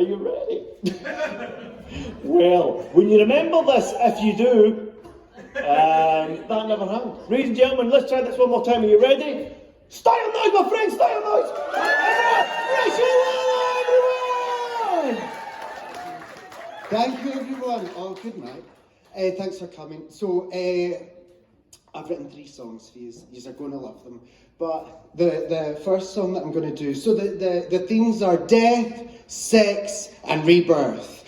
you ready? Well, will you remember this? If you do, that never happened. Ladies and gentlemen, let's try this one more time. Are you ready? Style noise, my friends, style noise! Everyone! Thank you, everyone. Oh, good night. Thanks for coming. So, I've written 3 songs for you. You're going to love them. But the first song that I'm going to do, so the themes are death, sex, and rebirth.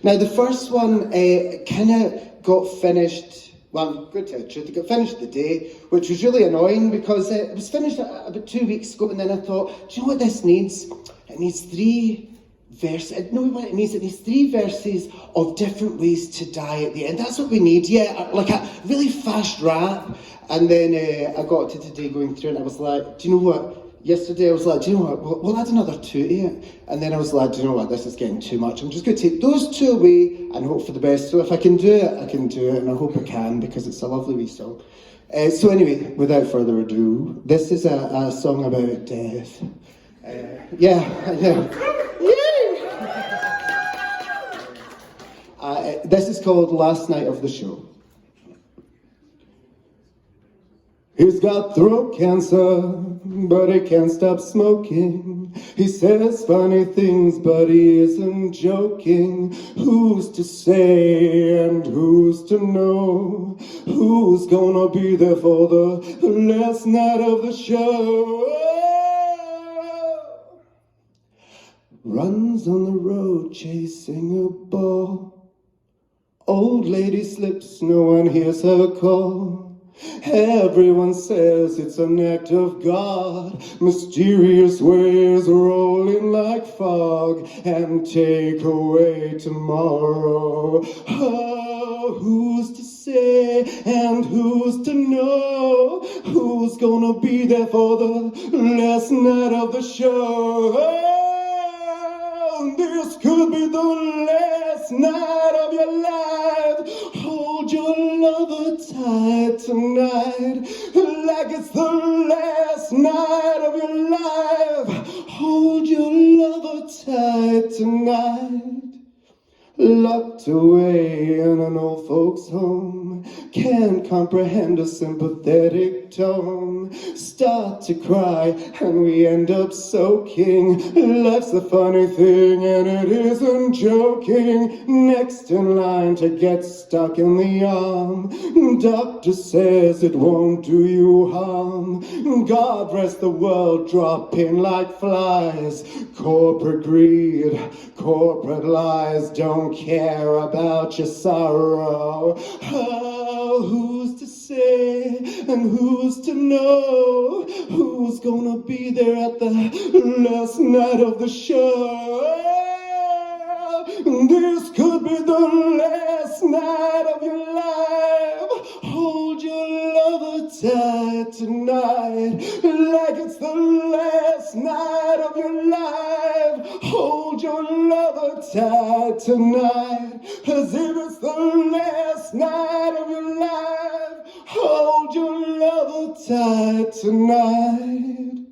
Now the first one kind of got finished, well, I'm going to tell you the truth, it got finished today, which was really annoying because it was finished about 2 weeks ago, and then I thought, do you know what this needs? It needs 3 verses. No, what it needs 3 verses of different ways to die at the end. That's what we need, yeah, like a really fast rap. And then I got to today going through and I was like, do you know what? Yesterday I was like, do you know what? We'll add another 2 to it. And then I was like, do you know what? This is getting too much. I'm just going to take those 2 away and hope for the best. So if I can do it, I can do it. And I hope I can because it's a lovely wee song. So anyway, without further ado, this is a song about death. Yeah. This is called Last Night of the Show. He's got throat cancer, but he can't stop smoking. He says funny things, but he isn't joking. Who's to say and who's to know? Who's gonna be there for the last night of the show? Runs on the road chasing a ball. Old lady slips, no one hears her call. Everyone says it's an act of God. Mysterious waves rolling like fog and take away tomorrow. Oh, who's to say and who's to know? Who's gonna be there for the last night of the show? Oh, this could be the last night of your life. Hold your lover tight tonight, like it's the last night of your life. Hold your lover tight tonight. Locked away in an old folks' home, can't comprehend a sympathetic tone. Start to cry and we end up soaking. Life's a funny thing and it isn't joking. Next in line to get stuck in the arm. Doctor says it won't do you harm. God rest the world, dropping like flies. Corporate greed, corporate lies, don't care about your sorrow. Oh, who's to say and who's to know? Who's gonna be there at the last night of the show? This could be the last night of your life. Hold your lover tight tonight, like it's the last night of your life. Hold your lover tight tonight, as if it's the last night of your life. Hold your lover tight tonight.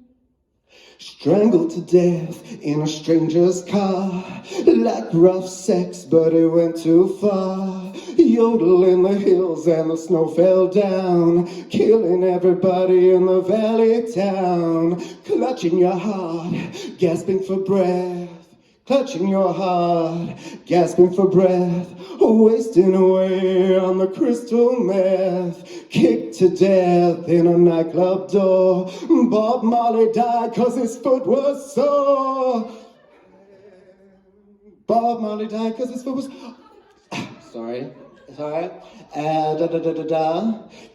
Strangled to death in a stranger's car, like rough sex, but it went too far. Yodel in the hills and the snow fell down, killing everybody in the valley town. Clutching your heart, gasping for breath. Clutching your heart, gasping for breath, wasting away on the crystal meth. Kicked to death in a nightclub door. Bob Marley died 'cause his foot was sore. Bob Marley died 'cause his foot was... Sorry. It's alright.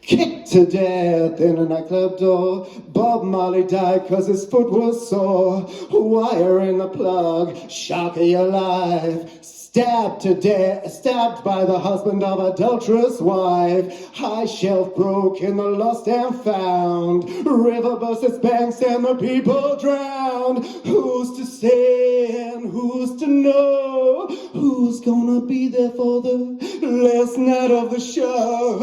Kicked to death in a nightclub door. Bob Marley died 'cause his foot was sore. Wire in the plug, shock of your life. Stabbed to death, stabbed by the husband of adulterous wife. High shelf broke in the lost and found. River burst its banks and the people drowned. Who's to say and who's to know? Who's gonna be there for the last night of the show?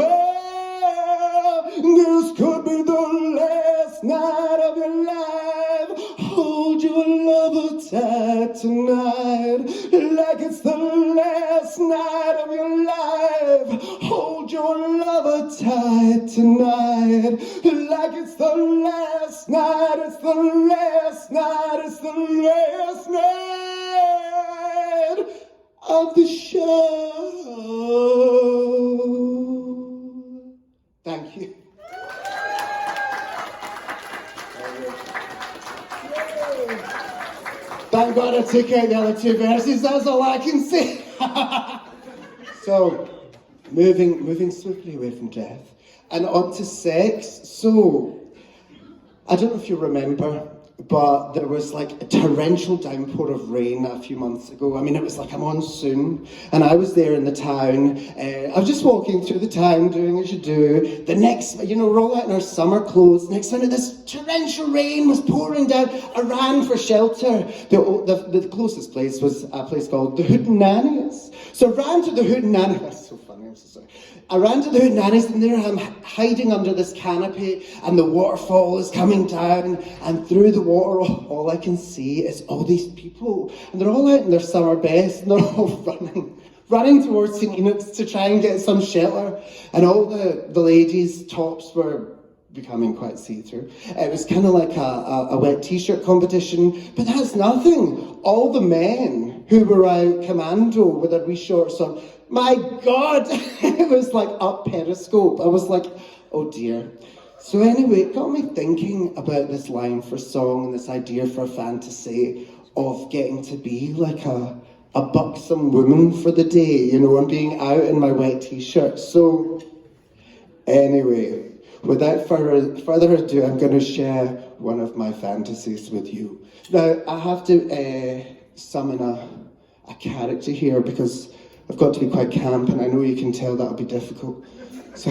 This could be the last night of your life. Hold your lover tight tonight, like it's the last night of your life. Hold your lover tight tonight, like it's the last night, it's the last night, it's the last night of the show. Thank you. Thank God I took out the other two verses, that's all I can say. So, moving swiftly away from death and on to sex. So, I don't know if you remember, but there was like a torrential downpour of rain a few months ago. I mean, it was like a monsoon, and I was there in the town. I was just walking through the town, doing as you do. The next, we're all out in our summer clothes. Next minute, this torrential rain was pouring down. I ran for shelter. The closest place was a place called the Hootenannies. So I ran to the Hootenannies. That's so funny, I'm so sorry. I ran to the Hootenannies, and there I'm hiding under this canopy, and the waterfall is coming down, and through the water, all I can see is all these people, and they're all out in their summer best, and they're all running towards St. Enoch's to try and get some shelter, and all the ladies' tops were becoming quite see-through. It was kind of like a wet t-shirt competition, but that's nothing. All the men who were out commando with their wee shorts on, my God, it was like up Periscope. I was like, oh dear. So anyway, it got me thinking about this line for song and this idea for a fantasy of getting to be like a buxom woman for the day, and being out in my wet t-shirt. So anyway, without further ado, I'm going to share one of my fantasies with you. Now, I have to summon a character here because I've got to be quite camp, and I know you can tell that'll be difficult. So,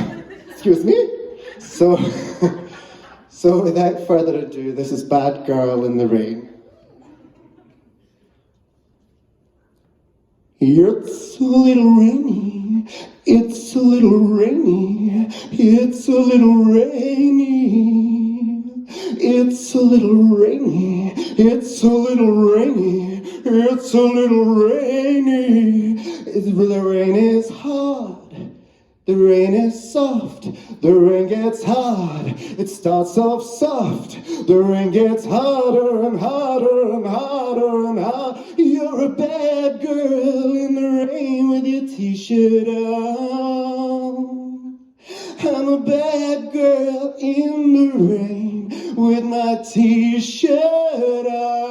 excuse me? So without further ado, this is Bad Girl in the Rain. It's a little rainy, it's a little rainy, it's a little rainy. It's a little rainy, it's a little rainy, it's a little rainy. The rain is hard, the rain is soft, the rain gets hard. It starts off soft, the rain gets harder and harder and harder and harder. You're a bad girl in the rain with your t-shirt on. I'm a bad girl in the rain with my t-shirt on.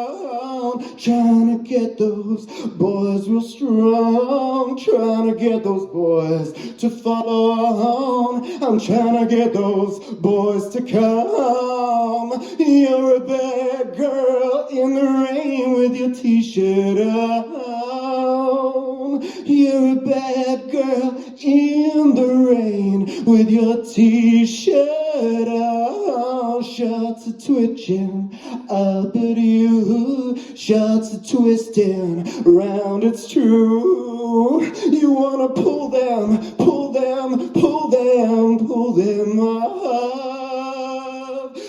Trying to get those boys real strong, trying to get those boys to follow on. I'm trying to get those boys to come. You're a bad girl in the rain with your t-shirt on. You're a bad girl in the rain with your t-shirt on. Shots are twitching up at you, shots are twisting round, it's true. You wanna pull them, pull them, pull them, pull them up.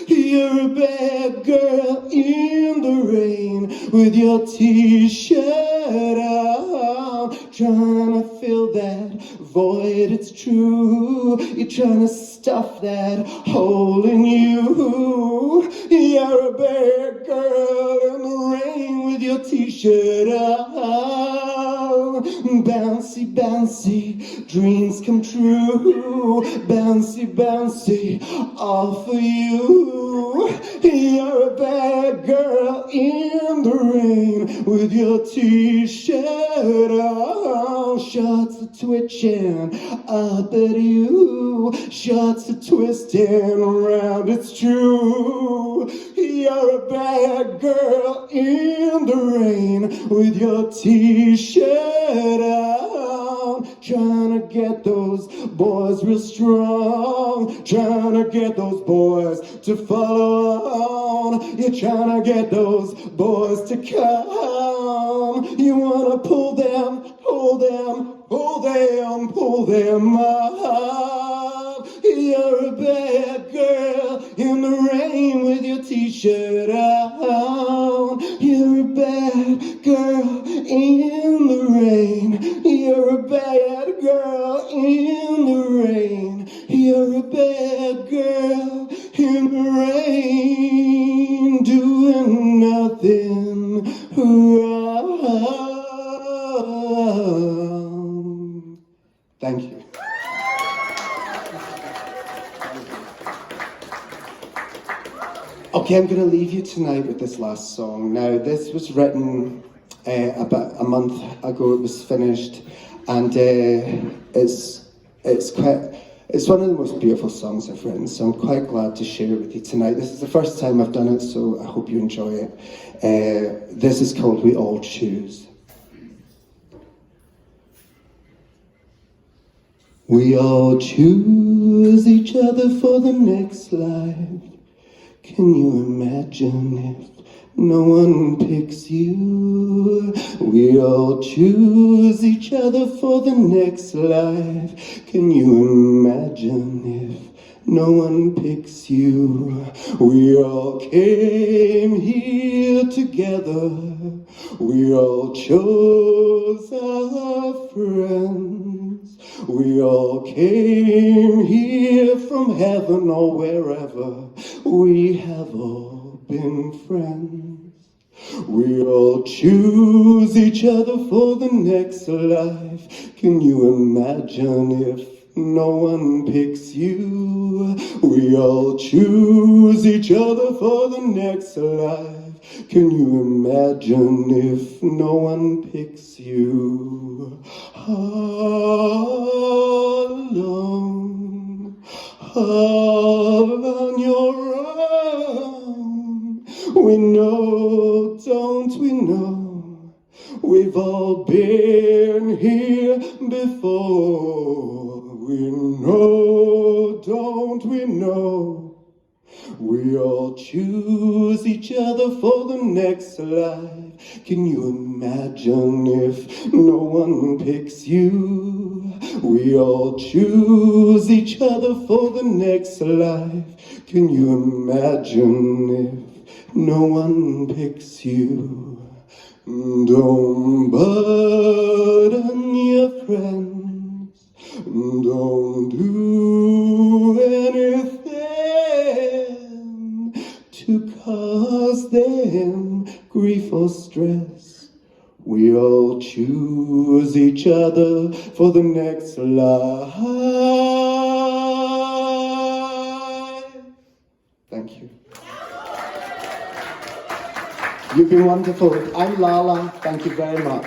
You're a bad girl in the rain with your t-shirt on. Trying to fill that void, it's true. You're trying to stuff that hole in you. You're a bad girl in the rain with your t-shirt on. Bouncy, bouncy, dreams come true. Bouncy, bouncy, all for you. You're a bad girl in the rain with your t-shirt on. Shots are twitching up at you, shots are twisting around, it's true. You're a bad girl in the rain with your t-shirt on. Trying to get those boys real strong, trying to get those boys to follow on. You're trying to get those boys to come. You wanna pull them, pull them, pull them, pull them up. You're a bad girl in the rain with your t-shirt on. You're a bad in the rain. You're a bad girl in the rain. You're a bad girl in the rain, doing nothing wrong. Thank you. Okay, I'm going to leave you tonight with this last song. Now, this was written about a month ago. It was finished, and it's one of the most beautiful songs I've written. So I'm quite glad to share it with you tonight. This is the first time I've done it, so I hope you enjoy it. This is called "We All Choose." We all choose each other for the next life. Can you imagine if no one picks you? We all choose each other for the next life. Can you imagine if no one picks you? We all came here together. We all chose our friends. We all came here from heaven or wherever. We have all been friends. We all choose each other for the next life. Can you imagine if no one picks you? We all choose each other for the next life. Can you imagine if no one picks you? All alone, all on your own. We know, don't we know? We've all been here before. We know, don't we know? We all choose each other for the next life. Can you imagine if no one picks you? We all choose each other for the next life. Can you imagine if no one picks you? Don't burden your friends. Don't do anything to cause them grief or stress. We all choose each other for the next life. Thank you. You've been wonderful. I'm LaLa. Thank you very much.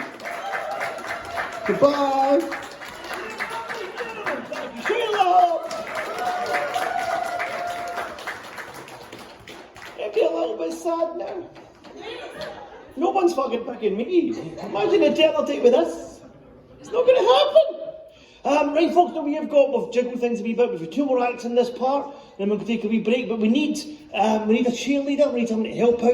Goodbye. I'd be a little bit sad now. No one's fucking picking me. Imagine eternity with this. It's not going to happen. Right, folks, now we've jiggled things a wee bit. We've got 2 more acts in this part, then we'll take a wee break. But we need a cheerleader. We need someone to help out.